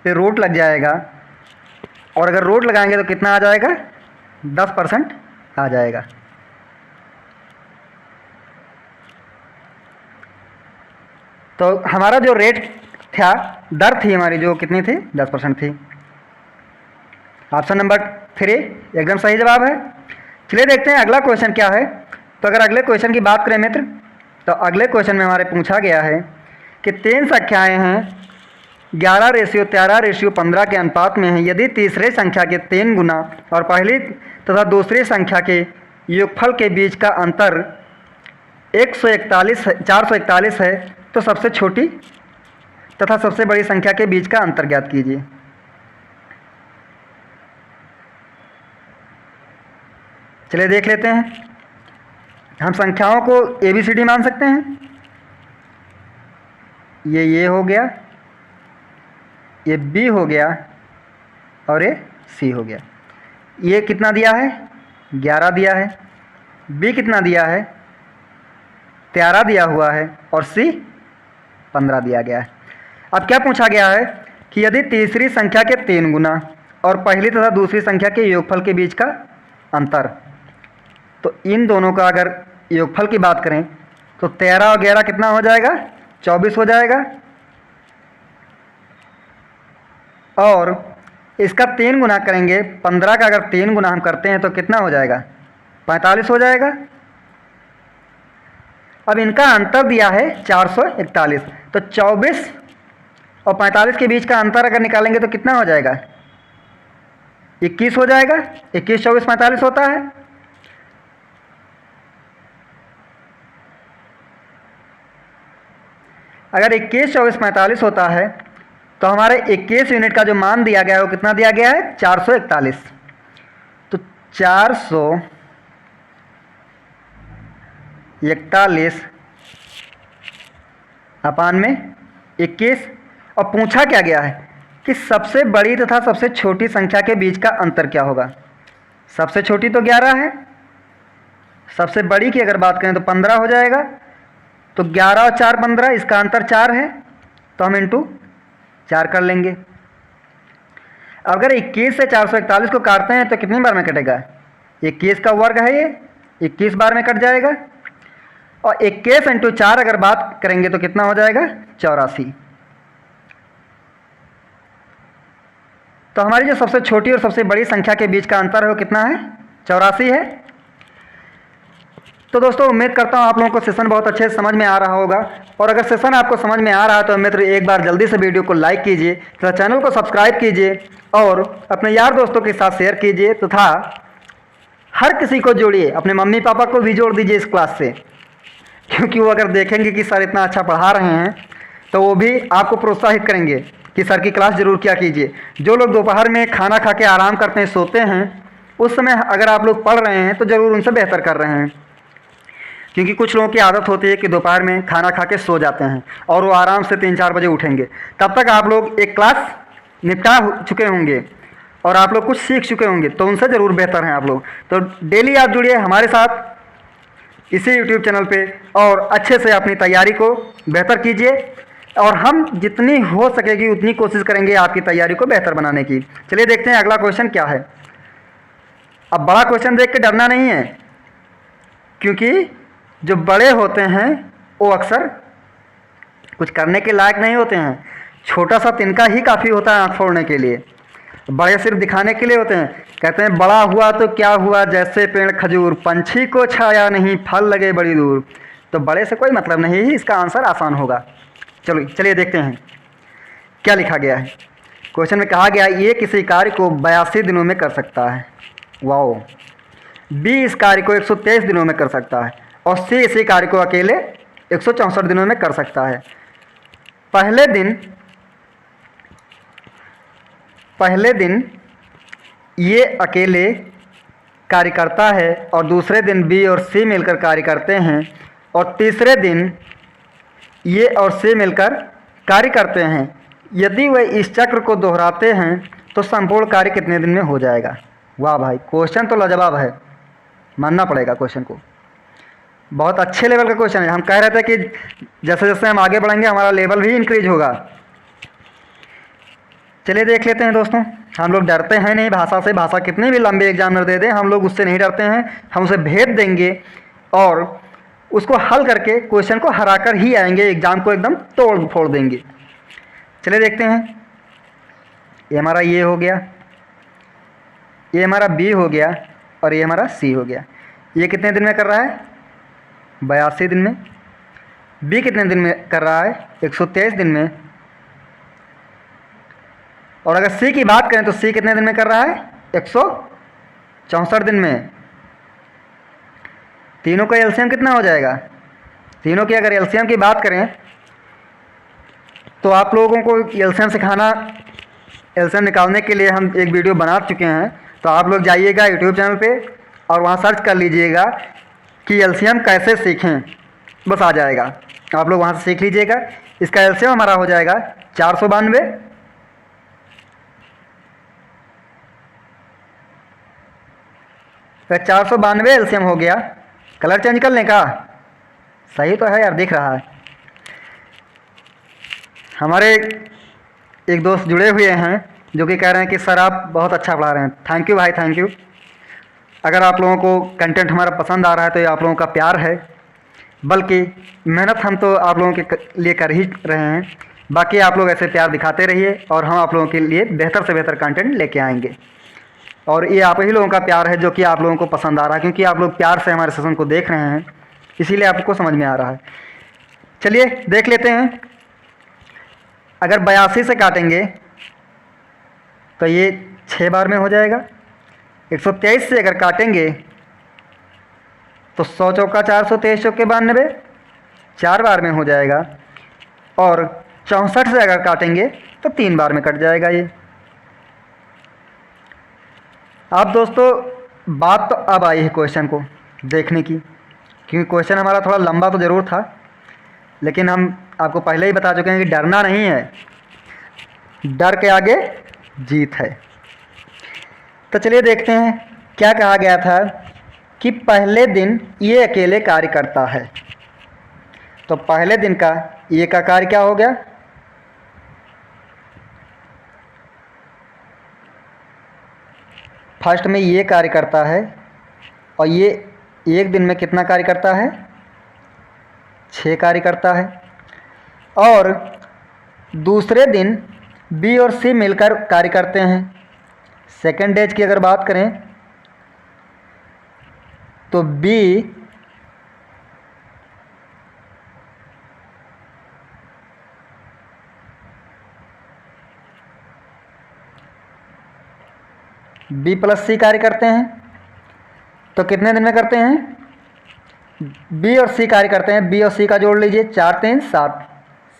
पे रूट लग जाएगा, और अगर रूट लगाएंगे तो कितना आ जाएगा, 10% आ जाएगा। तो हमारा जो रेट था, दर थी हमारी जो कितनी थी, 10% थी। ऑप्शन नंबर 3 एकदम सही जवाब है। चलिए देखते हैं अगला क्वेश्चन क्या है। तो अगर अगले क्वेश्चन की बात करें मित्र, तो अगले क्वेश्चन में हमारे पूछा गया है कि 3 संख्याएं हैं 11:13:15 के अनुपात में हैं। यदि तीसरे संख्या के 3 गुना और पहली तथा दूसरी संख्या के योगफल के बीच का अंतर 441 है, तो सबसे छोटी तथा सबसे बड़ी संख्या के बीच का अंतर ज्ञात कीजिए। चलिए देख लेते हैं। हम संख्याओं को ABCD मान सकते हैं। ये हो गया, ये B हो गया और ये C हो गया। ये कितना दिया है, 11 दिया है। B कितना दिया है, 13 दिया हुआ है, और C 15 दिया गया है। अब क्या पूछा गया है कि यदि तीसरी संख्या के 3 गुना और पहली तथा दूसरी संख्या के योगफल के बीच का अंतर, तो इन दोनों का अगर योगफल की बात करें तो 13 और 11 कितना हो जाएगा, 24 हो जाएगा। और इसका 3 गुना करेंगे, 15 का अगर 3 गुना हम करते हैं तो कितना हो जाएगा, 45 हो जाएगा। अब इनका अंतर दिया है 441, तो 24 और 45 के बीच का अंतर अगर निकालेंगे तो कितना हो जाएगा, 21 हो जाएगा। 21, 24, 45 होता है। अगर 21, 24, 45 होता है तो हमारे 21 यूनिट का जो मान दिया गया है वो कितना दिया गया है, 441। तो 441 अपान में 21। और पूछा क्या गया है कि सबसे बड़ी तथा सबसे छोटी संख्या के बीच का अंतर क्या होगा। सबसे छोटी तो 11 है, सबसे बड़ी की अगर बात करें तो 15 हो जाएगा। तो 11 और 4 15, इसका अंतर 4 है, तो हम इंटू 4 कर लेंगे। अगर 21 से 441 को काटते हैं तो कितनी बार में कटेगा, 21 का वर्ग है ये, 21 बार में कट जाएगा। और 21 इंटू 4 अगर बात करेंगे तो कितना हो जाएगा, 84। तो हमारी जो सबसे छोटी और सबसे बड़ी संख्या के बीच का अंतर है वो कितना है, 84 है। तो दोस्तों उम्मीद करता हूँ आप लोगों को सेशन बहुत अच्छे से समझ में आ रहा होगा। और अगर सेशन आपको समझ में आ रहा है तो मित्र एक बार जल्दी से वीडियो को लाइक कीजिए तथा चैनल को सब्सक्राइब कीजिए और अपने यार दोस्तों के साथ शेयर कीजिए तथा हर किसी को जोड़िए, अपने मम्मी पापा को भी जोड़ दीजिए इस क्लास से, क्योंकि वो अगर देखेंगे कि सर इतना अच्छा पढ़ा रहे हैं तो वो भी आपको प्रोत्साहित करेंगे कि सर की क्लास ज़रूर किया कीजिए। जो लोग दोपहर में खाना खा के आराम करते हैं, सोते हैं, उस समय अगर आप लोग पढ़ रहे हैं तो ज़रूर उनसे बेहतर कर रहे हैं, क्योंकि कुछ लोगों की आदत होती है कि दोपहर में खाना खा के सो जाते हैं और वो आराम से 3-4 बजे उठेंगे। तब तक आप लोग एक क्लास निपटा चुके होंगे और आप लोग कुछ सीख चुके होंगे, तो उनसे ज़रूर बेहतर हैं आप लोग। तो डेली आप जुड़िए हमारे साथ इसी यूट्यूब चैनल पे और अच्छे से अपनी तैयारी को बेहतर कीजिए, और हम जितनी हो सकेगी उतनी कोशिश करेंगे आपकी तैयारी को बेहतर बनाने की। चलिए देखते हैं अगला क्वेश्चन क्या है। अब बड़ा क्वेश्चन देख के डरना नहीं है, क्योंकि जो बड़े होते हैं वो अक्सर कुछ करने के लायक नहीं होते हैं। छोटा सा तिनका ही काफ़ी होता है आँख फोड़ने के लिए, बड़े सिर्फ दिखाने के लिए होते हैं। कहते हैं बड़ा हुआ तो क्या हुआ, जैसे पेड़ खजूर, पंछी को छाया नहीं, फल लगे बड़ी दूर। तो बड़े से कोई मतलब नहीं, इसका आंसर आसान होगा। चलिए देखते हैं क्या लिखा गया है। क्वेश्चन में कहा गया ये किसी कार्य को 82 दिनों में कर सकता है। वाओ। बी इस कार्य को 123 दिनों में कर सकता है और सी इसी कार्य को अकेले 164 दिनों में कर सकता है। पहले दिन ये अकेले कार्य करता है और दूसरे दिन बी और सी मिलकर कार्य करते हैं, और तीसरे दिन ये और सी मिलकर कार्य करते हैं। यदि वे इस चक्र को दोहराते हैं तो संपूर्ण कार्य कितने दिन में हो जाएगा। वाह भाई, क्वेश्चन तो लाजवाब है, मानना पड़ेगा क्वेश्चन को। बहुत अच्छे लेवल का क्वेश्चन है। हम कह रहे थे कि जैसे जैसे हम आगे बढ़ेंगे हमारा लेवल भी इंक्रीज होगा। चलिए देख लेते हैं दोस्तों। हम लोग डरते हैं नहीं भाषा से। भाषा कितने भी लंबे एग्जामिनर दे दें हम लोग उससे नहीं डरते हैं। हम उसे भेद देंगे और उसको हल करके क्वेश्चन को हरा कर ही आएंगे, एग्ज़ाम को एकदम तोड़ फोड़ देंगे। चलिए देखते हैं। ये हमारा ये हो गया, ये हमारा बी हो गया और ये हमारा सी हो गया। ये कितने दिन में कर रहा है? 82 दिन में। बी कितने दिन में कर रहा है? 123 दिन में। और अगर सी की बात करें तो सी कितने दिन में कर रहा है? 164 दिन में। तीनों का एलसीएम कितना हो जाएगा? तीनों की अगर एलसीएम की बात करें तो आप लोगों को एलसीएम सिखाना, एलसीएम निकालने के लिए हम एक वीडियो बना चुके हैं। तो आप लोग जाइएगा यूट्यूब चैनल पे और वहाँ सर्च कर लीजिएगा कि एलसीएम कैसे सीखें, बस आ जाएगा। आप लोग वहाँ से सीख लीजिएगा। इसका एलसीएम हमारा हो जाएगा 492। तो 492 एलसीएम हो गया। कलर चेंज कर लें का? सही तो है यार, दिख रहा है। हमारे एक दोस्त जुड़े हुए हैं जो कि कह रहे हैं कि सर आप बहुत अच्छा पढ़ा रहे हैं। थैंक यू भाई, थैंक यू। अगर आप लोगों को कंटेंट हमारा पसंद आ रहा है तो ये आप लोगों का प्यार है, बल्कि मेहनत हम तो आप लोगों के लिए कर ही रहे हैं। बाकी आप लोग ऐसे प्यार दिखाते रहिए और हम आप लोगों के लिए बेहतर से बेहतर कंटेंट लेके आएंगे। और ये आप ही लोगों का प्यार है जो कि आप लोगों को पसंद आ रहा है, क्योंकि आप लोग प्यार से हमारे सेशन को देख रहे हैं, इसीलिए आपको समझ में आ रहा है। चलिए देख लेते हैं। अगर 82 से काटेंगे तो ये 6 बार में हो जाएगा। 123 से अगर काटेंगे तो 100 चौका 423 चौके 92, 4 बार में हो जाएगा। और 64 से अगर काटेंगे तो 3 बार में कट जाएगा ये। अब दोस्तों बात तो अब आई है क्वेश्चन को देखने की, क्योंकि क्वेश्चन हमारा थोड़ा लंबा तो ज़रूर था, लेकिन हम आपको पहले ही बता चुके हैं कि डरना नहीं है, डर के आगे जीत है। तो चलिए देखते हैं क्या कहा गया था कि पहले दिन ये अकेले कार्य करता है। तो पहले दिन का ये का कार्य क्या हो गया? फर्स्ट में ये कार्य करता है और ये एक दिन में कितना कार्य करता है? 6 कार्य करता है। और दूसरे दिन बी और सी मिलकर कार्य करते हैं। सेकेंड डेज की अगर बात करें तो बी प्लस सी कार्य करते हैं। तो कितने दिन में करते हैं? बी और सी कार्य करते हैं। बी और सी का जोड़ लीजिए, 4 3 7,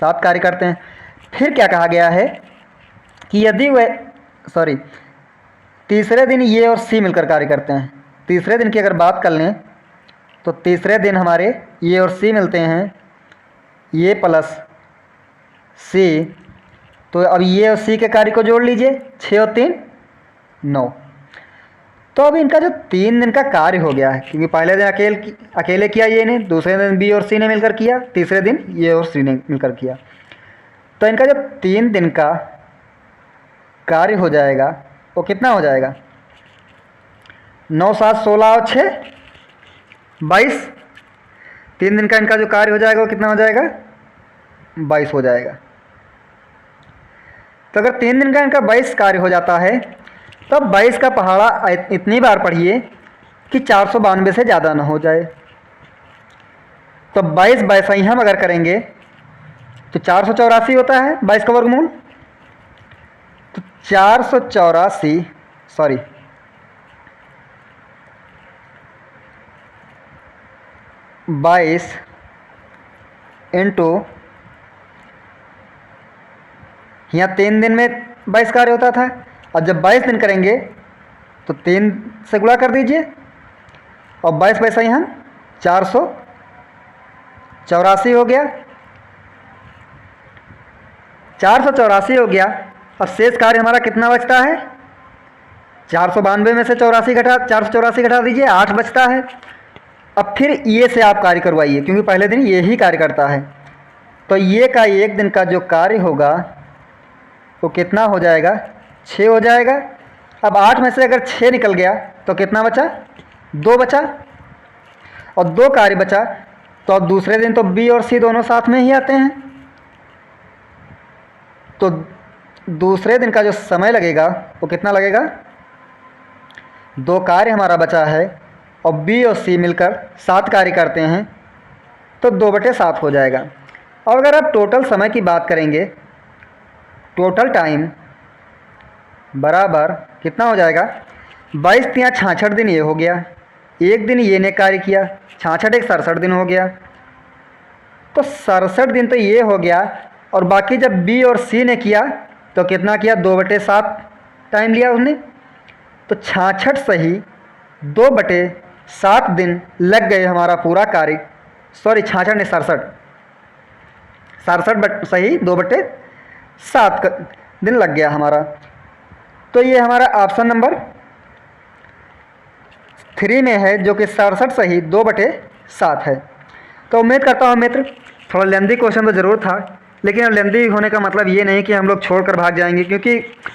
7 कार्य करते हैं। फिर क्या कहा गया है कि यदि तीसरे दिन ये और सी मिलकर कार्य करते हैं। तीसरे दिन की अगर बात कर लें तो तीसरे दिन हमारे ये और सी मिलते हैं, ये प्लस सी। तो अब ये और सी के कार्य को जोड़ लीजिए, 6 और 3 9। तो अब इनका जो 3 दिन का कार्य हो गया है, क्योंकि पहले दिन अकेले किया ये ने, दूसरे दिन बी और सी ने मिलकर किया, तीसरे दिन ये और सी ने मिलकर किया। तो इनका जो 3 दिन का कार्य हो जाएगा वो कितना हो जाएगा? 9 7 16 और 6 22। 3 दिन का इनका जो कार्य हो जाएगा वो कितना हो जाएगा? 22 हो जाएगा। तो अगर 3 दिन का इनका 22 कार्य हो जाता है तो अब 22 का पहाड़ा इतनी बार पढ़िए कि 492 से ज़्यादा ना हो जाए। तो 22 वैसा ही हम अगर करेंगे तो 484 होता है 22 का वर्गमूल। तो 484 22 इंटू, यहाँ 3 दिन में 22 कार्य होता था, और जब 22 दिन करेंगे तो 3 से गुणा कर दीजिए और 22 पैसा यहाँ 484 हो गया। 484 हो गया। और शेष कार्य हमारा कितना बचता है? 492 में से 484 घटा दीजिए, 8 बचता है। अब फिर ये से आप कार्य करवाइए, क्योंकि पहले दिन ये ही कार्य करता है। तो ये का एक दिन का जो कार्य होगा वो कितना हो जाएगा, 6 हो जाएगा। अब 8 में से अगर 6 निकल गया तो कितना बचा, 2 बचा, और 2 कार्य बचा। तो अब दूसरे दिन तो बी और सी दोनों साथ में ही आते हैं, तो दूसरे दिन का जो समय लगेगा वो कितना लगेगा, 2 कार्य हमारा बचा है और बी और सी मिलकर 7 कार्य करते हैं, तो 2/7 हो जाएगा। और अगर आप टोटल समय की बात करेंगे, टोटल टाइम बराबर कितना हो जाएगा, 22 तिया 66 दिन ये हो गया, एक दिन ये ने कार्य किया, 66 एक 67 दिन हो गया, तो 67 दिन तो ये हो गया। और बाकी जब बी और सी ने किया तो कितना किया, 2/7 टाइम लिया उसने, तो 66 सही 2/7 दिन लग गए हमारा पूरा कार्य। सॉरी 66 ने 67 सही 2/7 दिन लग गया हमारा। तो ये हमारा ऑप्शन नंबर 3 में है, जो कि 67 सही 2/7 है। तो उम्मीद करता हूँ मित्र, थोड़ा लेंदी क्वेश्चन तो ज़रूर था, लेकिन अब लेंदी होने का मतलब ये नहीं कि हम लोग छोड़कर भाग जाएंगे, क्योंकि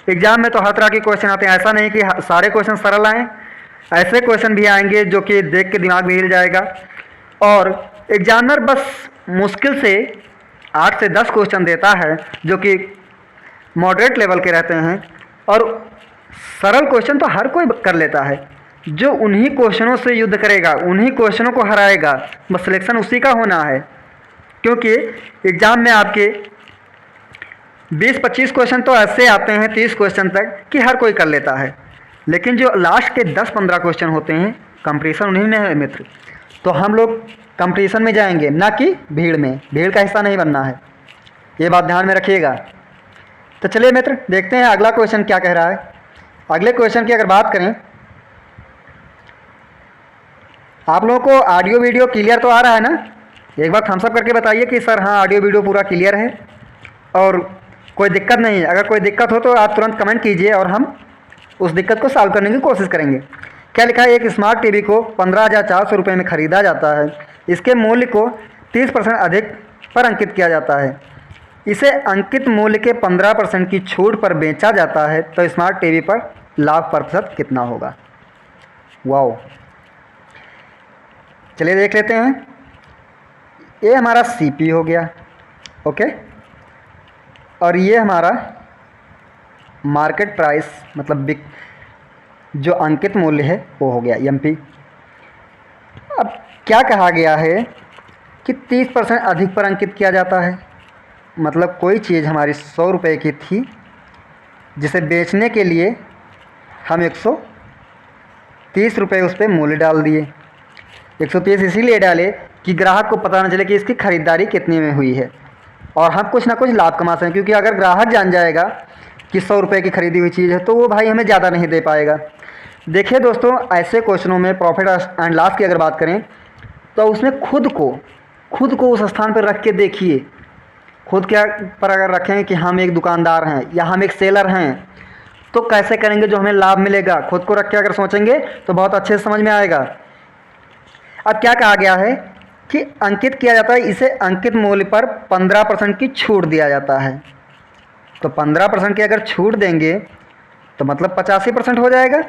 एग्ज़ाम में तो हर तरह के क्वेश्चन आते हैं। ऐसा नहीं कि सारे क्वेश्चन सरल आएँ, ऐसे क्वेश्चन भी आएंगे जो कि देख के दिमाग भी हिल जाएगा। और एग्जामिनर बस मुश्किल से 8 से 10 क्वेश्चन देता है जो कि मॉडरेट लेवल के रहते हैं, और सरल क्वेश्चन तो हर कोई कर लेता है। जो उन्हीं क्वेश्चनों से युद्ध करेगा, उन्हीं क्वेश्चनों को हराएगा, बस सिलेक्शन उसी का होना है। क्योंकि एग्ज़ाम में आपके 20-25 क्वेश्चन तो ऐसे आते हैं, 30 क्वेश्चन तक, कि हर कोई कर लेता है, लेकिन जो लास्ट के 10-15 क्वेश्चन होते हैं, कंपटीशन उन्हीं में है मित्र। तो हम लोग कंपटीशन में जाएंगे, ना कि भीड़ में। भीड़ का हिस्सा नहीं बनना है, ये बात ध्यान में रखिएगा। तो चलिए मित्र, देखते हैं अगला क्वेश्चन क्या कह रहा है। अगले क्वेश्चन की अगर बात करें, आप लोगों को ऑडियो वीडियो क्लियर तो आ रहा है ना? एक बार थम्स अप करके बताइए कि सर हाँ ऑडियो वीडियो पूरा क्लियर है और कोई दिक्कत नहीं है। अगर कोई दिक्कत हो तो आप तुरंत कमेंट कीजिए और हम उस दिक्कत को सॉल्व करने की कोशिश करेंगे। क्या लिखा है, एक स्मार्ट टीवी को 15,400 रुपये में ख़रीदा जाता है। इसके मूल्य को 30% अधिक पर अंकित किया जाता है। इसे अंकित मूल्य के 15% की छूट पर बेचा जाता है, तो स्मार्ट टीवी पर लाभ प्रतिशत कितना होगा। वाओ, चलिए देख लेते हैं। ये हमारा सीपी हो गया, ओके, और ये हमारा मार्केट प्राइस मतलब जो अंकित मूल्य है वो हो गया एमपी। अब क्या कहा गया है कि 30% अधिक पर अंकित किया जाता है, मतलब कोई चीज़ हमारी 100 रुपये की थी, जिसे बेचने के लिए हम 130 रुपये उस पर मूल्य डाल दिए। 130 इसीलिए डाले कि ग्राहक को पता न चले कि इसकी ख़रीदारी कितने में हुई है, और हम कुछ ना कुछ लाभ कमा सकें। क्योंकि अगर ग्राहक जान जाएगा कि 100 रुपये की ख़रीदी हुई चीज़ है, तो वो भाई हमें ज़्यादा नहीं दे पाएगा। देखिए दोस्तों, ऐसे क्वेश्चनों में प्रॉफिट एंड लॉस की अगर बात करें, तो उसमें खुद को उस स्थान पर रख के देखिए। खुद क्या पर अगर रखें कि हम एक दुकानदार हैं या हम एक सेलर हैं, तो कैसे करेंगे जो हमें लाभ मिलेगा। खुद को रख के अगर सोचेंगे तो बहुत अच्छे से समझ में आएगा। अब क्या कहा गया है कि अंकित किया जाता है, इसे अंकित मूल्य पर 15% की छूट दिया जाता है। तो 15% की अगर छूट देंगे तो मतलब 85% हो जाएगा।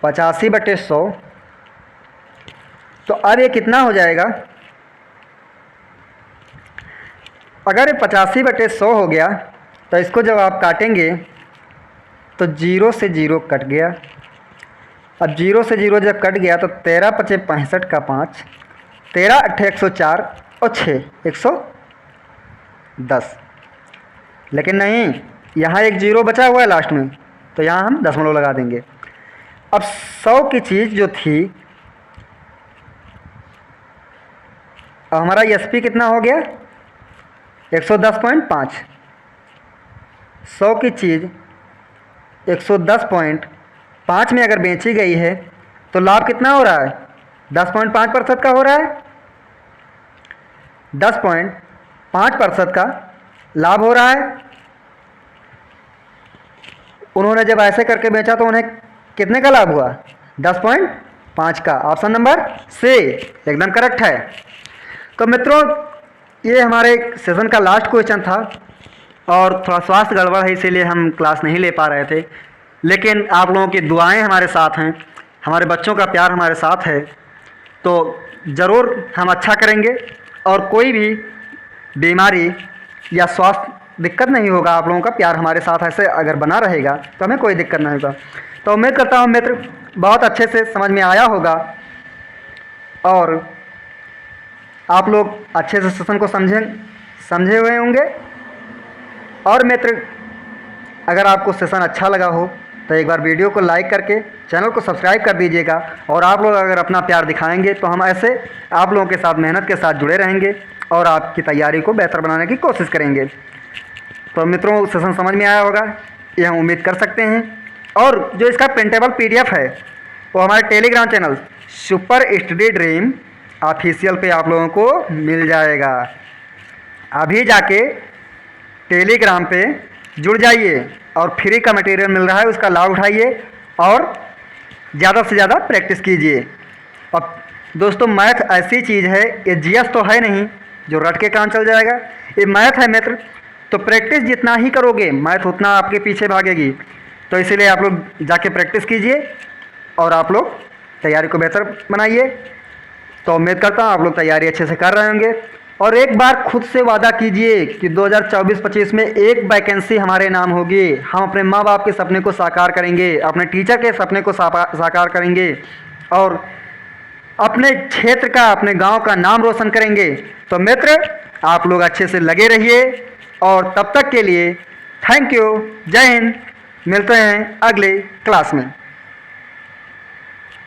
85/100, तो अब ये कितना हो जाएगा। अगर ये 85/100 हो गया, तो इसको जब आप काटेंगे तो 0 से 0 कट गया। अब 0 से 0 जब कट गया तो 13×5 = 65 का 5, 13×8 = 104 और 6 110। लेकिन नहीं, यहाँ एक 0 बचा हुआ है लास्ट में, तो यहाँ हम दशमलव लगा देंगे। अब 100 की चीज़ जो थी, अब हमारा एसपी कितना हो गया, 110.5। 100 की चीज़ 110.5 में अगर बेची गई है तो लाभ कितना हो रहा है, 10.5% का हो रहा है। 10.5% का लाभ हो रहा है। उन्होंने जब ऐसे करके बेचा तो उन्हें कितने का लाभ हुआ, 5 का, ऑप्शन नंबर सी एकदम करेक्ट है। तो मित्रों ये हमारे सेशन का लास्ट क्वेश्चन था और थोड़ा स्वास्थ्य गड़बड़ है इसीलिए हम क्लास नहीं ले पा रहे थे, लेकिन आप लोगों की दुआएं हमारे साथ हैं, हमारे बच्चों का प्यार हमारे साथ है, तो ज़रूर हम अच्छा करेंगे और कोई भी बीमारी या स्वास्थ्य दिक्कत नहीं होगा। आप लोगों का प्यार हमारे साथ ऐसे अगर बना रहेगा तो हमें कोई दिक्कत नहीं होगा। तो उम्मीद करता हूँ मित्र बहुत अच्छे से समझ में आया होगा और आप लोग अच्छे से सेशन को समझे हुए होंगे। और मित्र अगर आपको सेशन अच्छा लगा हो तो एक बार वीडियो को लाइक करके चैनल को सब्सक्राइब कर दीजिएगा। और आप लोग अगर अपना प्यार दिखाएंगे तो हम ऐसे आप लोगों के साथ मेहनत के साथ जुड़े रहेंगे और आपकी तैयारी को बेहतर बनाने की कोशिश करेंगे। तो मित्रों सेशन समझ में आया होगा ये हम उम्मीद कर सकते हैं। और जो इसका प्रिंटेबल PDF है वो हमारे Telegram channel super study dream official पे आप लोगों को मिल जाएगा। अभी जाके टेलीग्राम पे जुड़ जाइए और फ्री का मटेरियल मिल रहा है उसका लाभ उठाइए और ज़्यादा से ज़्यादा प्रैक्टिस कीजिए। और दोस्तों मैथ ऐसी चीज़ है, ये GS तो है नहीं जो रट के काम चल जाएगा, ये मैथ है मित्र। तो प्रैक्टिस जितना ही करोगे मैथ उतना आपके पीछे भागेगी। तो इसीलिए आप लोग जाके प्रैक्टिस कीजिए और आप लोग तैयारी को बेहतर बनाइए। तो उम्मीद करता हूँ आप लोग तैयारी अच्छे से कर रहे होंगे। और एक बार खुद से वादा कीजिए कि 2024-25 में एक वैकेंसी हमारे नाम होगी। हम अपने माँ बाप के सपने को साकार करेंगे, अपने टीचर के सपने को साकार करेंगे और अपने क्षेत्र का अपने गांव का नाम रोशन करेंगे। तो मित्र आप लोग अच्छे से लगे रहिए और तब तक के लिए थैंक यू, जय हिंद। मिलते हैं अगले क्लास में।